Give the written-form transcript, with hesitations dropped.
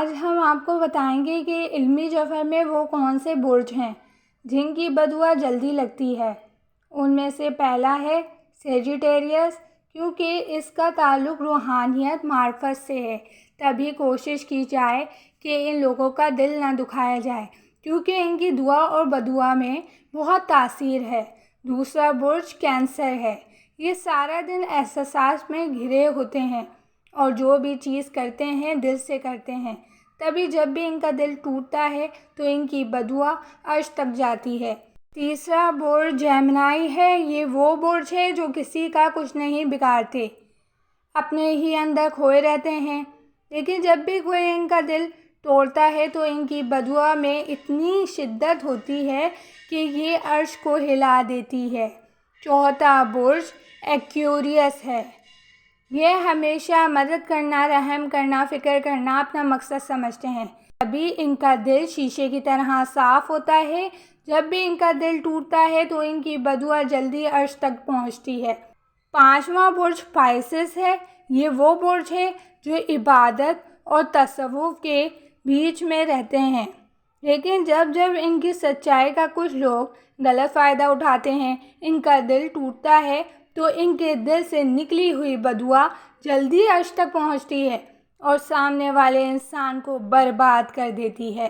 آج ہم آپ کو بتائیں گے کہ علمی جوہر میں وہ کون سے برج ہیں جن کی بدعا جلدی لگتی ہے۔ ان میں سے پہلا ہے سیجیٹیریس، کیونکہ اس کا تعلق روحانیت معرفت سے ہے۔ تبھی کوشش کی جائے کہ ان لوگوں کا دل نہ دکھایا جائے، کیونکہ ان کی دعا اور بدعا میں بہت تاثیر ہے۔ دوسرا برج کینسر ہے۔ یہ سارا دن احساسات میں گھرے ہوتے ہیں اور جو بھی چیز کرتے ہیں دل سے کرتے ہیں۔ تبھی جب بھی ان کا دل ٹوٹتا ہے تو ان کی بدعا عرش تک جاتی ہے۔ تیسرا برج جیمنائی ہے۔ یہ وہ برج ہے جو کسی کا کچھ نہیں بگاڑتے، اپنے ہی اندر کھوئے رہتے ہیں، لیکن جب بھی کوئی ان کا دل توڑتا ہے تو ان کی بدعا میں اتنی شدت ہوتی ہے کہ یہ عرش کو ہلا دیتی ہے۔ چوتھا برج ایکویریس ہے۔ یہ ہمیشہ مدد کرنا، رحم کرنا، فکر کرنا اپنا مقصد سمجھتے ہیں۔ تبھی ان کا دل شیشے کی طرح صاف ہوتا ہے۔ جب بھی ان کا دل ٹوٹتا ہے تو ان کی بدعا جلدی عرش تک پہنچتی ہے۔ پانچواں برج پائسس ہے۔ یہ وہ برج ہے جو عبادت اور تصوف کے بیچ میں رہتے ہیں، لیکن جب ان کی سچائی کا کچھ لوگ غلط فائدہ اٹھاتے ہیں، ان کا دل ٹوٹتا ہے تو ان کے دل سے نکلی ہوئی بدعا جلدی عرش تک پہنچتی ہے اور سامنے والے انسان کو برباد کر دیتی ہے۔